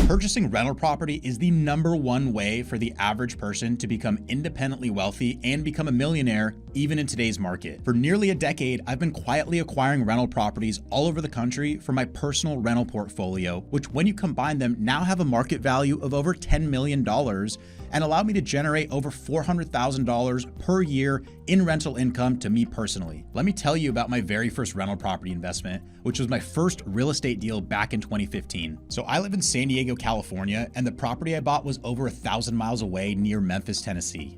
Purchasing rental property is the #1 way for the average person to become independently wealthy and become a millionaire, even in today's market. For nearly a decade, I've been quietly acquiring rental properties all over the country for my personal rental portfolio, which when you combine them now have a market value of over $10 million and allow me to generate over $400,000 per year in rental income to me personally. Let me tell you about my very first rental property investment, which was my first real estate deal back in 2015. So I live in San Diego, California, and the property I bought was over 1,000 miles away near Memphis, Tennessee.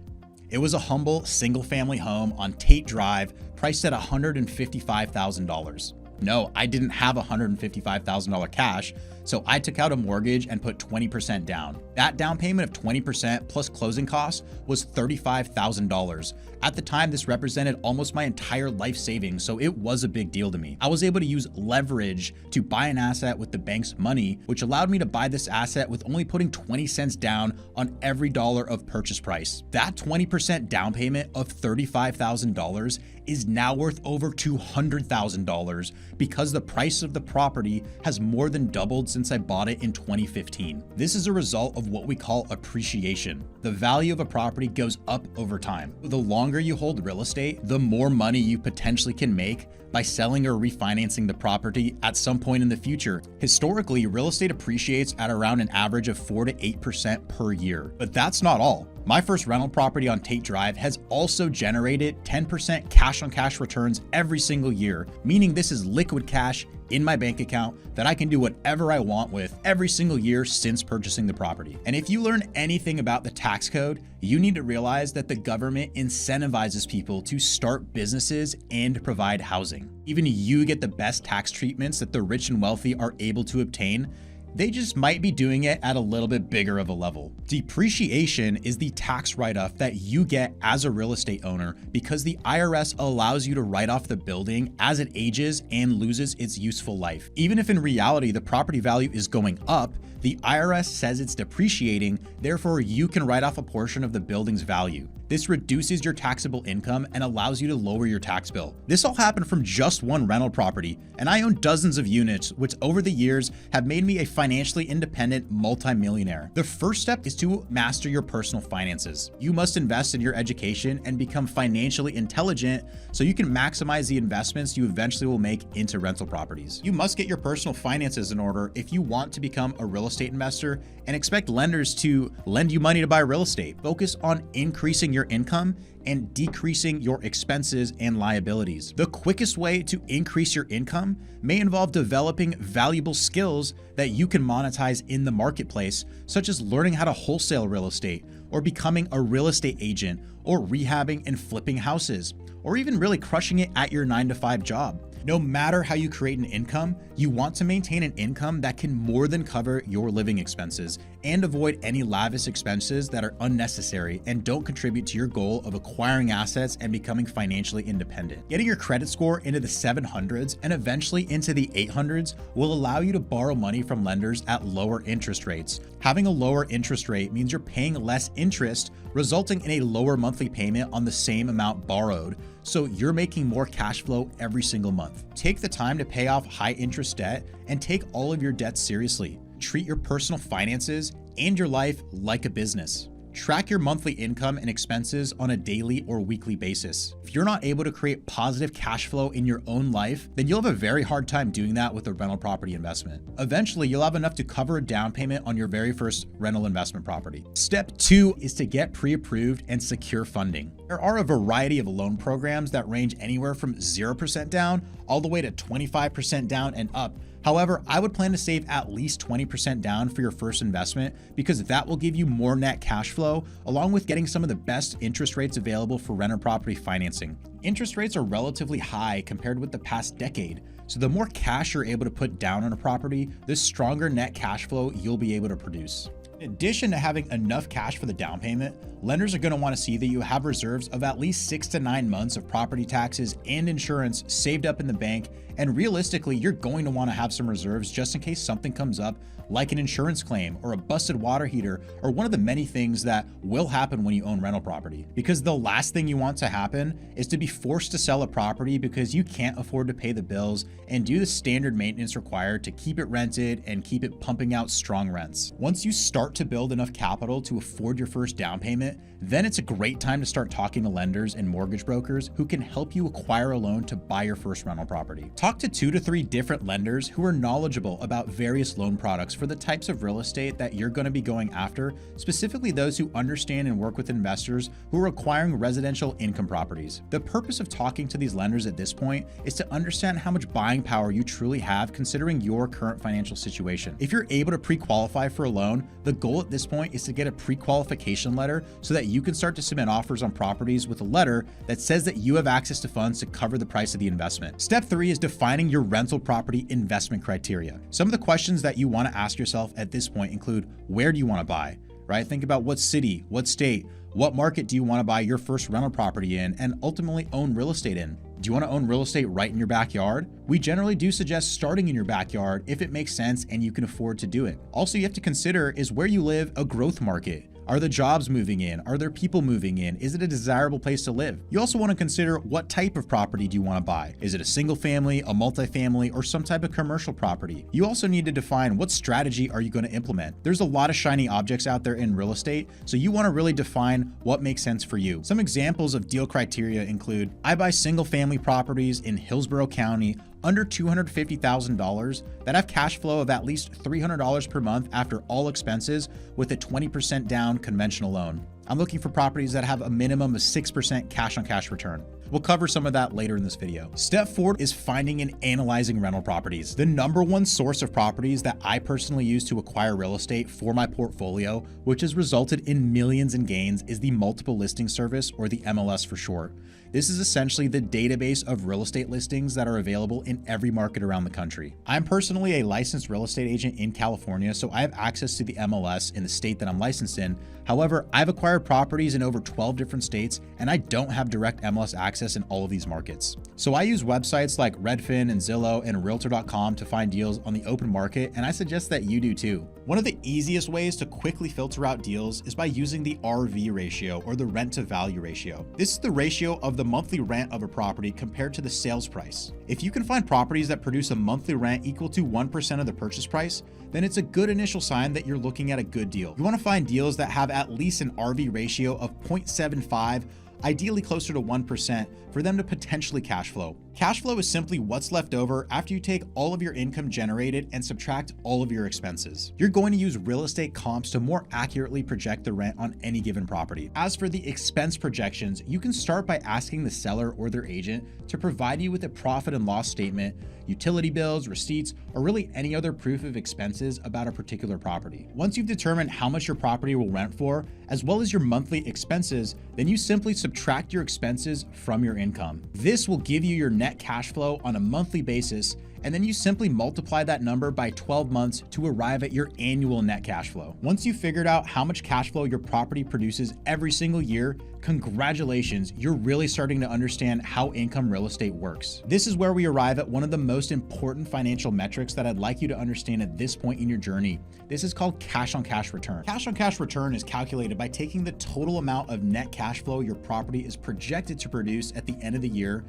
It was a humble single-family home on Tate Drive, priced at $155,000. No, I didn't have $155,000 cash, so I took out a mortgage and put 20% down. That down payment of 20% plus closing costs was $35,000. At the time, this represented almost my entire life savings, so it was a big deal to me. I was able to use leverage to buy an asset with the bank's money, which allowed me to buy this asset with only putting 20 cents down on every dollar of purchase price. That 20% down payment of $35,000 is now worth over $200,000 because the price of the property has more than doubled since I bought it in 2015. This is a result of what we call appreciation. The value of a property goes up over time. The longer you hold real estate, the more money you potentially can make by selling or refinancing the property at some point in the future. Historically, real estate appreciates at around an average of 4 to 8% per year. But that's not all. My first rental property on Tate Drive has also generated 10% cash-on-cash returns every single year, meaning this is liquid cash in my bank account that I can do whatever I want with every single year since purchasing the property. And if you learn anything about the tax code, you need to realize that the government incentivizes people to start businesses and provide housing. Even you get the best tax treatments that the rich and wealthy are able to obtain. They just might be doing it at a little bit bigger of a level. Depreciation is the tax write-off that you get as a real estate owner because the IRS allows you to write off the building as it ages and loses its useful life. Even if in reality the property value is going up, the IRS says it's depreciating, therefore you can write off a portion of the building's value. This reduces your taxable income and allows you to lower your tax bill. This all happened from just one rental property, and I own dozens of units, which over the years have made me a financially independent multimillionaire. The first step is to master your personal finances. You must invest in your education and become financially intelligent so you can maximize the investments you eventually will make into rental properties. You must get your personal finances in order if you want to become a real estate investor and expect lenders to lend you money to buy real estate. Focus on increasing your income and decreasing your expenses and liabilities. The quickest way to increase your income may involve developing valuable skills that you can monetize in the marketplace, such as learning how to wholesale real estate, or becoming a real estate agent, or rehabbing and flipping houses, or even really crushing it at your 9-to-5 job. No matter how you create an income, you want to maintain an income that can more than cover your living expenses and avoid any lavish expenses that are unnecessary and don't contribute to your goal of acquiring assets and becoming financially independent. Getting your credit score into the 700s and eventually into the 800s will allow you to borrow money from lenders at lower interest rates. Having a lower interest rate means you're paying less interest, resulting in a lower monthly payment on the same amount borrowed. So you're making more cash flow every single month. Take the time to pay off high interest debt and take all of your debts seriously. Treat your personal finances and your life like a business. Track your monthly income and expenses on a daily or weekly basis. If you're not able to create positive cash flow in your own life, then you'll have a very hard time doing that with a rental property investment. Eventually, you'll have enough to cover a down payment on your very first rental investment property. Step 2 is to get pre-approved and secure funding. There are a variety of loan programs that range anywhere from 0% down all the way to 25% down and up. However, I would plan to save at least 20% down for your first investment because that will give you more net cash flow along with getting some of the best interest rates available for rental property financing. Interest rates are relatively high compared with the past decade, so the more cash you're able to put down on a property, the stronger net cash flow you'll be able to produce. In addition to having enough cash for the down payment, Lenders are going to want to see that you have reserves of at least 6 to 9 months of property taxes and insurance saved up in the bank, and realistically, you're going to want to have some reserves just in case something comes up, like an insurance claim or a busted water heater or one of the many things that will happen when you own rental property. Because the last thing you want to happen is to be forced to sell a property because you can't afford to pay the bills and do the standard maintenance required to keep it rented and keep it pumping out strong rents. Once you start to build enough capital to afford your first down payment, then it's a great time to start talking to lenders and mortgage brokers who can help you acquire a loan to buy your first rental property. Talk to 2 to 3 different lenders who are knowledgeable about various loan products for the types of real estate that you're going to be going after, specifically those who understand and work with investors who are acquiring residential income properties. The purpose of talking to these lenders at this point is to understand how much buying power you truly have considering your current financial situation. If you're able to pre-qualify for a loan, the goal at this point is to get a pre-qualification letter so that you can start to submit offers on properties with a letter that says that you have access to funds to cover the price of the investment. Step 3 is defining your rental property investment criteria. Some of the questions that you want to ask yourself at this point include, where do you want to buy, right? Think about what city, what state, what market do you want to buy your first rental property in and ultimately own real estate in? Do you want to own real estate right in your backyard? We generally do suggest starting in your backyard if it makes sense and you can afford to do it. Also, you have to consider, is where you live a growth market? Are the jobs moving in? Are there people moving in? Is it a desirable place to live? You also want to consider, what type of property do you want to buy? Is it a single family, a multifamily, or some type of commercial property? You also need to define, what strategy are you going to implement? There's a lot of shiny objects out there in real estate, so you want to really define what makes sense for you. Some examples of deal criteria include, I buy single family properties in Hillsborough County under $250,000 that have cash flow of at least $300 per month after all expenses with a 20% down conventional loan. I'm looking for properties that have a minimum of 6% cash on cash return. We'll cover some of that later in this video. Step 4 is finding and analyzing rental properties. The number one source of properties that I personally use to acquire real estate for my portfolio, which has resulted in millions in gains, is the multiple listing service, or the MLS for short. This is essentially the database of real estate listings that are available in every market around the country. I'm personally a licensed real estate agent in California, so I have access to the MLS in the state that I'm licensed in. However, I've acquired properties in over 12 different states, and I don't have direct MLS access in all of these markets. So I use websites like Redfin and Zillow and Realtor.com to find deals on the open market, and I suggest that you do too. One of the easiest ways to quickly filter out deals is by using the RV ratio, or the rent to value ratio. This is the ratio of the monthly rent of a property compared to the sales price. If you can find properties that produce a monthly rent equal to 1% of the purchase price, then it's a good initial sign that you're looking at a good deal. You want to find deals that have at least an RV ratio of 0.75, ideally closer to 1%, for them to potentially cash flow. Cash flow is simply what's left over after you take all of your income generated and subtract all of your expenses. You're going to use real estate comps to more accurately project the rent on any given property. As for the expense projections, you can start by asking the seller or their agent to provide you with a profit and loss statement, utility bills, receipts, or really any other proof of expenses about a particular property. Once you've determined how much your property will rent for, as well as your monthly expenses, then you simply subtract your expenses from your income. This will give you your net cash flow on a monthly basis, and then you simply multiply that number by 12 months to arrive at your annual net cash flow. Once you've figured out how much cash flow your property produces every single year, congratulations, you're really starting to understand how income real estate works. This is where we arrive at one of the most important financial metrics that I'd like you to understand at this point in your journey. This is called cash on cash return. Cash on cash return is calculated by taking the total amount of net cash flow your property is projected to produce at the end of the year,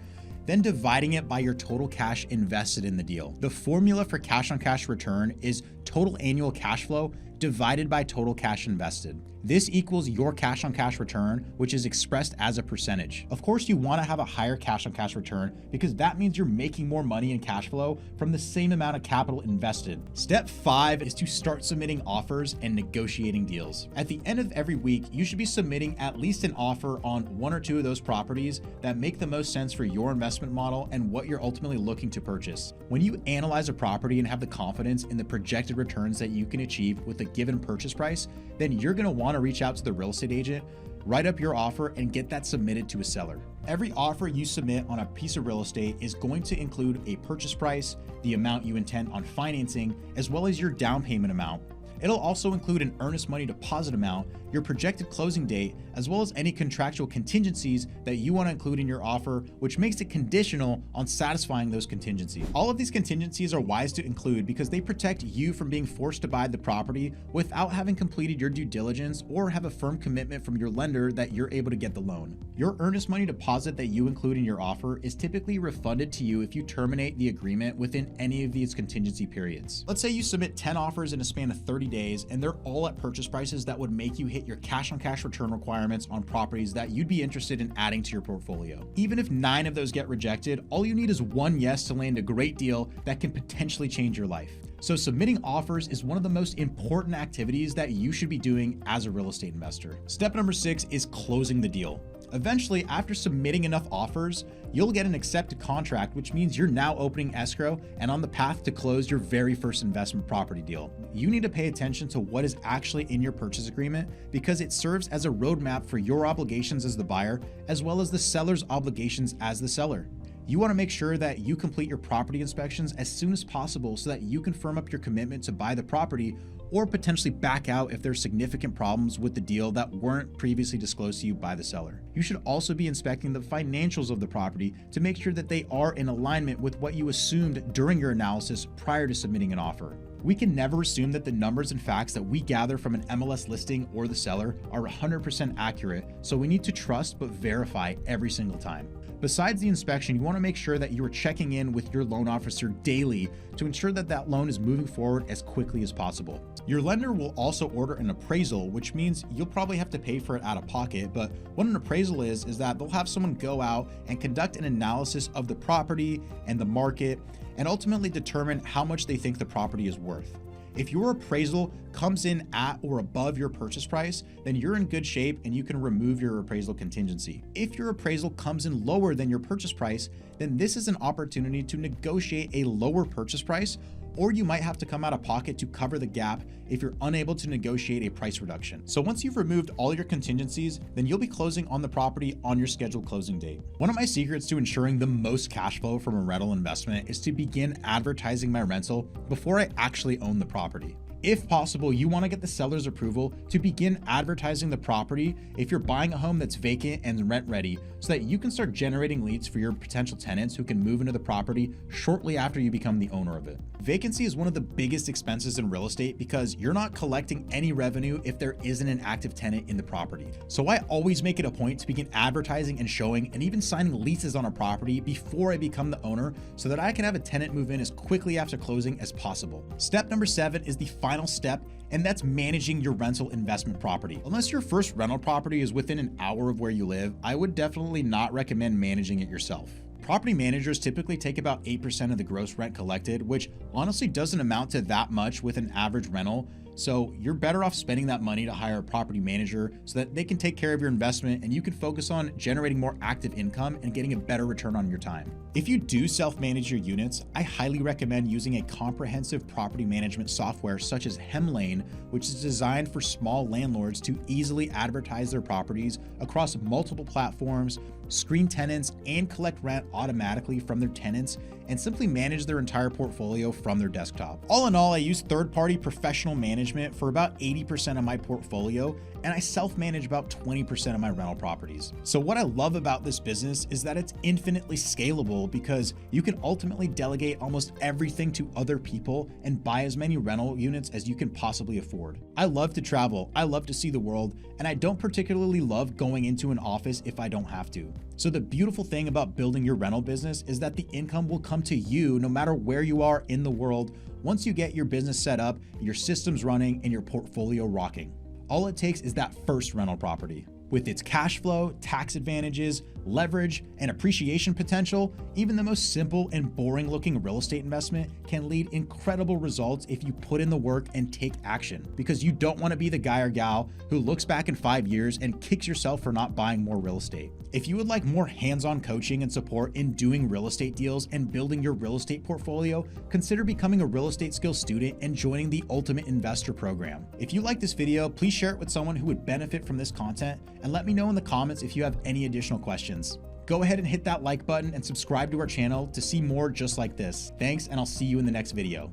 then dividing it by your total cash invested in the deal. The formula for cash on cash return is total annual cash flow divided by total cash invested. This equals your cash on cash return, which is expressed as a percentage. Of course, you want to have a higher cash on cash return because that means you're making more money in cash flow from the same amount of capital invested. Step 5 is to start submitting offers and negotiating deals. At the end of every week, you should be submitting at least an offer on 1 or 2 of those properties that make the most sense for your investment model and what you're ultimately looking to purchase. When you analyze a property and have the confidence in the projected returns that you can achieve with a given purchase price, then you're going to want to reach out to the real estate agent, write up your offer, and get that submitted to a seller. Every offer you submit on a piece of real estate is going to include a purchase price, the amount you intend on financing, as well as your down payment amount. It'll also include an earnest money deposit amount, your projected closing date, as well as any contractual contingencies that you want to include in your offer, which makes it conditional on satisfying those contingencies. All of these contingencies are wise to include because they protect you from being forced to buy the property without having completed your due diligence or have a firm commitment from your lender that you're able to get the loan. Your earnest money deposit that you include in your offer is typically refunded to you if you terminate the agreement within any of these contingency periods. Let's say you submit 10 offers in a span of 30 days and they're all at purchase prices that would make you hit your cash-on-cash return requirements on properties that you'd be interested in adding to your portfolio. Even if 9 of those get rejected, all you need is one yes to land a great deal that can potentially change your life. So submitting offers is one of the most important activities that you should be doing as a real estate investor. Step number 6 is closing the deal. Eventually, after submitting enough offers, you'll get an accepted contract, which means you're now opening escrow and on the path to close your very first investment property deal. You need to pay attention to what is actually in your purchase agreement because it serves as a roadmap for your obligations as the buyer, as well as the seller's obligations as the seller. You want to make sure that you complete your property inspections as soon as possible so that you can firm up your commitment to buy the property or potentially back out if there's significant problems with the deal that weren't previously disclosed to you by the seller. You should also be inspecting the financials of the property to make sure that they are in alignment with what you assumed during your analysis prior to submitting an offer. We can never assume that the numbers and facts that we gather from an MLS listing or the seller are 100% accurate, so we need to trust but verify every single time. Besides the inspection, you want to make sure that you are checking in with your loan officer daily to ensure that that loan is moving forward as quickly as possible. Your lender will also order an appraisal, which means you'll probably have to pay for it out of pocket, but what an appraisal is that they'll have someone go out and conduct an analysis of the property and the market and ultimately determine how much they think the property is worth. If your appraisal comes in at or above your purchase price, then you're in good shape and you can remove your appraisal contingency. If your appraisal comes in lower than your purchase price, then this is an opportunity to negotiate a lower purchase price, or you might have to come out of pocket to cover the gap if you're unable to negotiate a price reduction. So once you've removed all your contingencies, then you'll be closing on the property on your scheduled closing date. One of my secrets to ensuring the most cash flow from a rental investment is to begin advertising my rental before I actually own the property. If possible, you want to get the seller's approval to begin advertising the property if you're buying a home that's vacant and rent ready so that you can start generating leads for your potential tenants who can move into the property shortly after you become the owner of it. Vacancy is one of the biggest expenses in real estate because you're not collecting any revenue if there isn't an active tenant in the property. So I always make it a point to begin advertising and showing and even signing leases on a property before I become the owner so that I can have a tenant move in as quickly after closing as possible. Step number 7 is the final step, and that's managing your rental investment property. Unless your first rental property is within an hour of where you live, I would definitely not recommend managing it yourself. Property managers typically take about 8% of the gross rent collected, which honestly doesn't amount to that much with an average rental. So you're better off spending that money to hire a property manager so that they can take care of your investment and you can focus on generating more active income and getting a better return on your time. If you do self-manage your units, I highly recommend using a comprehensive property management software such as Hemlane, which is designed for small landlords to easily advertise their properties across multiple platforms, screen tenants, and collect rent automatically from their tenants, and simply manage their entire portfolio from their desktop. All in all, I use third-party professional management for about 80% of my portfolio, and I self-manage about 20% of my rental properties. So what I love about this business is that it's infinitely scalable because you can ultimately delegate almost everything to other people and buy as many rental units as you can possibly afford. I love to travel, I love to see the world, and I don't particularly love going into an office if I don't have to. So the beautiful thing about building your rental business is that the income will come to you no matter where you are in the world once you get your business set up, your systems running, and your portfolio rocking. All it takes is that first rental property. With its cash flow, tax advantages, leverage, and appreciation potential, even the most simple and boring looking real estate investment can lead incredible results if you put in the work and take action, because you don't want to be the guy or gal who looks back in 5 years and kicks yourself for not buying more real estate. If you would like more hands-on coaching and support in doing real estate deals and building your real estate portfolio, consider becoming a real estate skills student and joining the Ultimate Investor Program. If you like this video, please share it with someone who would benefit from this content, and let me know in the comments if you have any additional questions. Go ahead and hit that like button and subscribe to our channel to see more just like this. Thanks, and I'll see you in the next video.